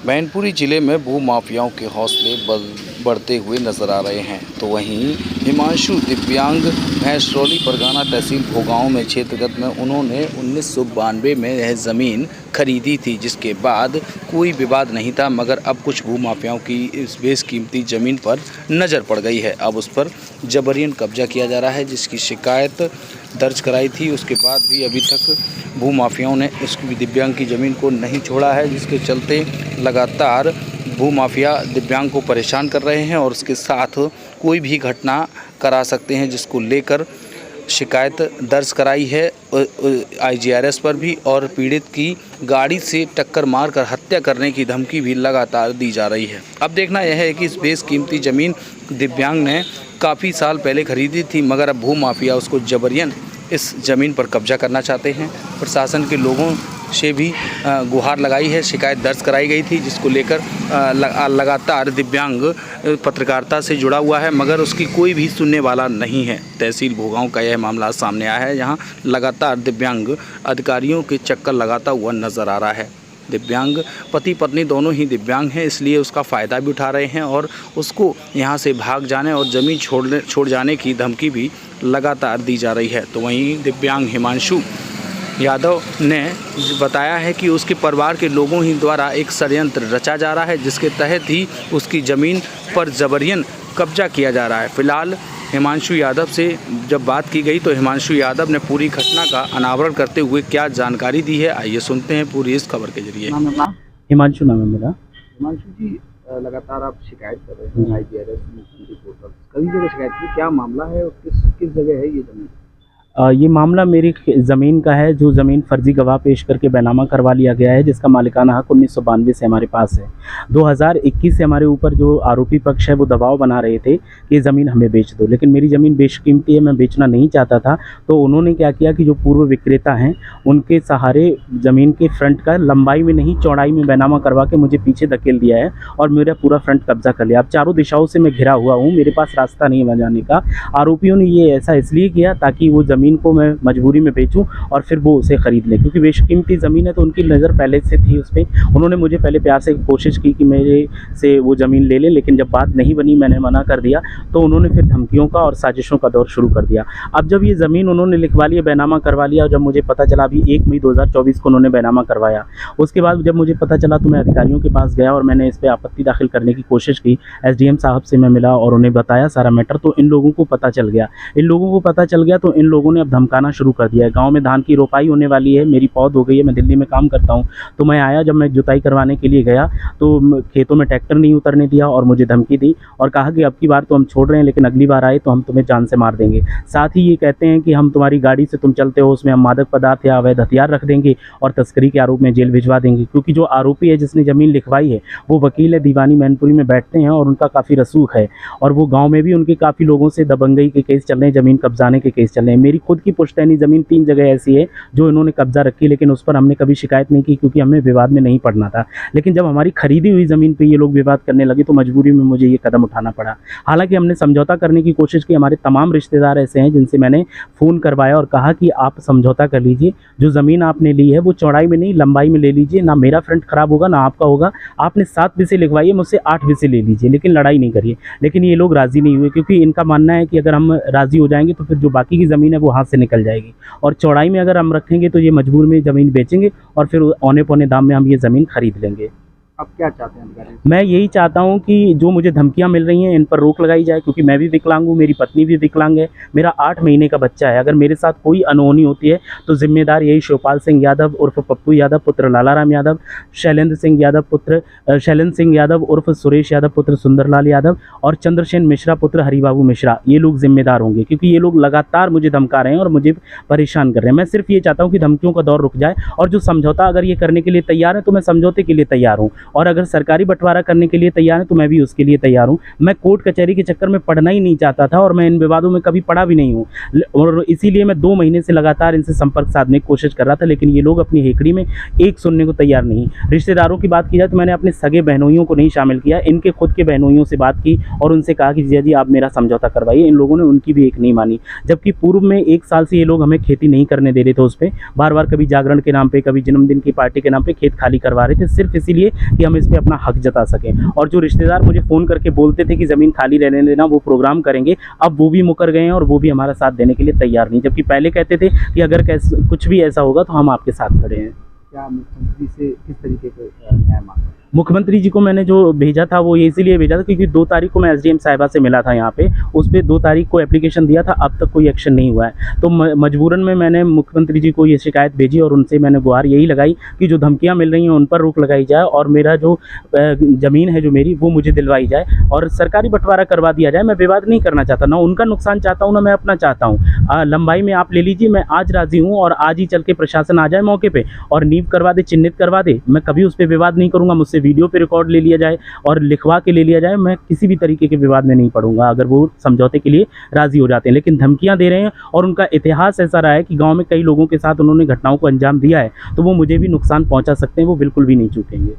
मैनपुरी जिले में भू माफियाओं के हौसले बढ़ते हुए नजर आ रहे हैं। तो वहीं हिमांशु दिव्यांग भैंसरौली परगना तहसील भोगांव में क्षेत्रगत में उन्होंने 1992 में यह ज़मीन खरीदी थी, जिसके बाद कोई विवाद नहीं था, मगर अब कुछ भू माफियाओं की इस बेशकीमती ज़मीन पर नज़र पड़ गई है। अब उस पर जबरन कब्जा किया जा रहा है, जिसकी शिकायत दर्ज कराई थी। उसके बाद भी अभी तक भू माफियाओं ने इस दिव्यांग की ज़मीन को नहीं छोड़ा है, जिसके चलते लगातार भू माफिया दिव्यांग को परेशान कर रहे हैं और उसके साथ कोई भी घटना करा सकते हैं, जिसको लेकर शिकायत दर्ज कराई है IGRS पर भी, और पीड़ित की गाड़ी से टक्कर मारकर हत्या करने की धमकी भी लगातार दी जा रही है। अब देखना यह है कि इस बेशकीमती ज़मीन दिव्यांग ने काफ़ी साल पहले खरीदी थी, मगर अब भू माफिया उसको जबरन इस ज़मीन पर कब्जा करना चाहते हैं। प्रशासन के लोगों से भी गुहार लगाई है, शिकायत दर्ज कराई गई थी, जिसको लेकर लगातार दिव्यांग पत्रकारिता से जुड़ा हुआ है, मगर उसकी कोई भी सुनने वाला नहीं है। तहसील भोगांव का यह मामला सामने आया है, यहाँ लगातार दिव्यांग अधिकारियों के चक्कर लगाता हुआ नज़र आ रहा है। दिव्यांग पति पत्नी दोनों ही दिव्यांग हैं, इसलिए उसका फ़ायदा भी उठा रहे हैं और उसको यहाँ से भाग जाने और ज़मीन छोड़ जाने की धमकी भी लगातार दी जा रही है। तो वहीं दिव्यांग हिमांशु यादव ने बताया है कि उसके परिवार के लोगों ही द्वारा एक षड्यंत्र रचा जा रहा है, जिसके तहत ही उसकी ज़मीन पर जबरन कब्जा किया जा रहा है। फिलहाल हिमांशु यादव से जब बात की गई तो हिमांशु यादव ने पूरी घटना का अनावरण करते हुए क्या जानकारी दी है, आइए सुनते हैं पूरी इस खबर के जरिए। हिमांशु नाम है मेरा। हिमांशु जी, लगातार आप शिकायत कर रहे हैं IGRS पोर्टल, कई जगह शिकायत की, क्या मामला है और किस जगह है ये ज़मीन? ये मामला मेरी ज़मीन का है, जो ज़मीन फर्जी गवाह पेश करके बैनामा करवा लिया गया है, जिसका मालिकाना हक 1992 से हमारे पास है। 2021 से हमारे ऊपर जो आरोपी पक्ष है वो दबाव बना रहे थे कि ज़मीन हमें बेच दो, लेकिन मेरी ज़मीन बेशकीमती है, मैं बेचना नहीं चाहता था। तो उन्होंने क्या किया कि जो पूर्व विक्रेता हैं उनके सहारे ज़मीन के फ्रंट का लंबाई में नहीं चौड़ाई में बैनामा करवा के मुझे पीछे धकेल दिया है और मेरा पूरा फ्रंट कब्जा कर लिया। अब चारों दिशाओं से मैं घिरा हुआ हूँ, मेरे पास रास्ता नहीं है जाने का। आरोपियों ने ये ऐसा इसलिए किया ताकि वो ज़मीन को मैं मजबूरी में बेचूं और फिर वो उसे ख़रीद लें, क्योंकि बेशकीमती ज़मीन है तो उनकी नज़र पहले से थी उस पर। उन्होंने मुझे पहले प्यार से कोशिश की कि मेरे से वो ज़मीन ले लें, लेकिन जब बात नहीं बनी, मैंने मना कर दिया, तो उन्होंने फिर धमकियों का और साजिशों का दौर शुरू कर दिया। अब जब ये ज़मीन उन्होंने लिखवा लिया, बैनामा करवा लिया, और जब मुझे पता चला अभी 1 मई 2024 को उन्होंने बैनामा करवाया, उसके बाद जब मुझे पता चला तो मैं अधिकारियों के पास गया और मैंने इस पर आपत्ति दाखिल करने की कोशिश की। SDM साहब से मैं मिला और उन्हें बताया सारा मैटर, तो इन लोगों को पता चल गया। तो इन लोगों ने अब धमकाना शुरू कर दिया है। गांव में धान की रोपाई होने वाली है, मेरी पौध हो गई है, मैं दिल्ली में काम करता हूं, तो मैं आया, जब मैं जुताई करवाने के लिए गया तो खेतों में ट्रैक्टर नहीं उतरने दिया और मुझे धमकी दी और कहा कि अब की बार तो हम छोड़ रहे हैं, लेकिन अगली बार आए तो हम तुम्हें जान से मार देंगे। साथ ही ये कहते हैं कि हम तुम्हारी गाड़ी से तुम चलते हो उसमें हम मादक पदार्थ या अवैध हथियार रख देंगे और तस्करी के आरोप में जेल भिजवा देंगे, क्योंकि जो आरोपी है जिसने ज़मीन लिखवाई है वो वकील है, दीवानी मैनपुरी में बैठते हैं और उनका काफ़ी रसूख है, और वो गाँव में भी उनके काफ़ी लोगों से दबंगई के केस चल रहे हैं, ज़मीन कब्जाने के केस चल रहे हैं। मेरी खुद की पुश्तैनी ज़मीन 3 जगह ऐसी है जो इन्होंने कब्जा रखी, लेकिन उस पर हमने कभी शिकायत नहीं की, क्योंकि हमें विवाद में नहीं पड़ना था। लेकिन जब हमारी खरीदी हुई ज़मीन पे ये लोग विवाद करने लगे तो मजबूरी में मुझे ये कदम उठाना पड़ा। हालांकि हमने समझौता करने की कोशिश की, हमारे तमाम रिश्तेदार ऐसे हैं जिनसे मैंने फ़ोन करवाया और कहा कि आप समझौता कर लीजिए, जो ज़मीन आपने ली है वो चौड़ाई में नहीं लंबाई में ले लीजिए, ना मेरा फ्रंट खराब होगा ना आपका होगा। आपने 7 विसे लिखवाइए, मुझसे 8 विसे ले लीजिए, लेकिन लड़ाई नहीं करिए। लेकिन ये लोग राज़ी नहीं हुए, क्योंकि इनका मानना है कि अगर हम राज़ी हो जाएंगे तो फिर जो बाकी की ज़मीन है वो हाथ से निकल जाएगी, और चौड़ाई में अगर हम रखेंगे तो ये मजबूर में ज़मीन बेचेंगे और फिर औने पौने दाम में हम ये ज़मीन खरीद लेंगे। आप क्या चाहते हैं अधिकारी? मैं यही चाहता हूं कि जो मुझे धमकियां मिल रही हैं इन पर रोक लगाई जाए, क्योंकि मैं भी विकलांग हूं, मेरी पत्नी भी विकलांग है, मेरा 8 महीने का बच्चा है। अगर मेरे साथ कोई अनहोनी होती है तो जिम्मेदार यही शिवपाल सिंह यादव उर्फ पप्पू यादव पुत्र लालाराम यादव, शैलेंद्र सिंह यादव उर्फ सुरेश यादव पुत्र सुंदरलाल यादव और चंद्रसेन मिश्रा पुत्र हरिबाबू मिश्रा, ये लोग जिम्मेदार होंगे, क्योंकि ये लोग लगातार मुझे धमका रहे हैं और मुझे परेशान कर रहे हैं। मैं सिर्फ ये चाहता हूँ कि धमकियों का दौर रुक जाए, और जो समझौता अगर ये करने के लिए तैयार है तो मैं समझौते के लिए तैयार हूँ, और अगर सरकारी बंटवारा करने के लिए तैयार है तो मैं भी उसके लिए तैयार हूँ। मैं कोर्ट कचहरी के चक्कर में पढ़ना ही नहीं चाहता था और मैं इन विवादों में कभी पड़ा भी नहीं हूँ, और इसीलिए मैं 2 महीने से लगातार इनसे संपर्क साधने की कोशिश कर रहा था, लेकिन ये लोग अपनी हेकड़ी में एक सुनने को तैयार नहीं। रिश्तेदारों की बात की जाए तो मैंने अपने सगे बहनोइयों को नहीं शामिल किया, इनके खुद के बहनोइयों से बात की और उनसे कहा कि जीजा जी आप मेरा समझौता करवाइए। इन लोगों ने उनकी भी एक नहीं मानी, जबकि पूर्व में 1 साल से ये लोग हमें खेती नहीं करने दे रहे थे। उस पर बार बार कभी जागरण के नाम पे, कभी जन्मदिन की पार्टी के नाम पे खेत खाली करवा रहे थे, सिर्फ इसीलिए कि कि हम इस पे अपना हक जता सकें। और जो रिश्तेदार मुझे फ़ोन करके बोलते थे कि ज़मीन खाली रहने देना, वो प्रोग्राम करेंगे, अब वो भी मुकर गए हैं और वो भी हमारा साथ देने के लिए तैयार नहीं, जबकि पहले कहते थे कि अगर कुछ भी ऐसा होगा तो हम आपके साथ खड़े हैं। क्या मुख्यमंत्री से किस तरीके के न्याय मांगा? मुख्यमंत्री जी को मैंने जो भेजा था वो ये इसीलिए भेजा था क्योंकि 2 तारीख को मैं एसडीएम साहिबा से मिला था यहाँ पे, उस पे 2 तारीख को एप्लीकेशन दिया था, अब तक कोई एक्शन नहीं हुआ है। तो मजबूरन में मैंने मुख्यमंत्री जी को ये शिकायत भेजी और उनसे मैंने गुहार यही लगाई कि जो धमकियाँ मिल रही हैं उन पर रोक लगाई जाए और मेरा जो ज़मीन है जो मेरी वो मुझे दिलवाई जाए और सरकारी बंटवारा करवा दिया जाए। मैं विवाद नहीं करना चाहता, ना उनका नुकसान चाहता हूँ ना मैं अपना चाहता हूँ। लंबाई में आप ले लीजिए, मैं आज राज़ी हूँ और आज ही चल के प्रशासन आ जाए मौके पर और नींव करवा दे, चिन्हित करवा दे, मैं कभी उस पर विवाद नहीं करूँगा। मुझसे वीडियो पे रिकॉर्ड ले लिया जाए और लिखवा के ले लिया जाए, मैं किसी भी तरीके के विवाद में नहीं पड़ूंगा अगर वो समझौते के लिए राजी हो जाते हैं। लेकिन धमकियां दे रहे हैं और उनका इतिहास ऐसा रहा है कि गांव में कई लोगों के साथ उन्होंने घटनाओं को अंजाम दिया है, तो वो मुझे भी नुकसान पहुंचा सकते हैं, वो बिल्कुल भी नहीं चूकेंगे।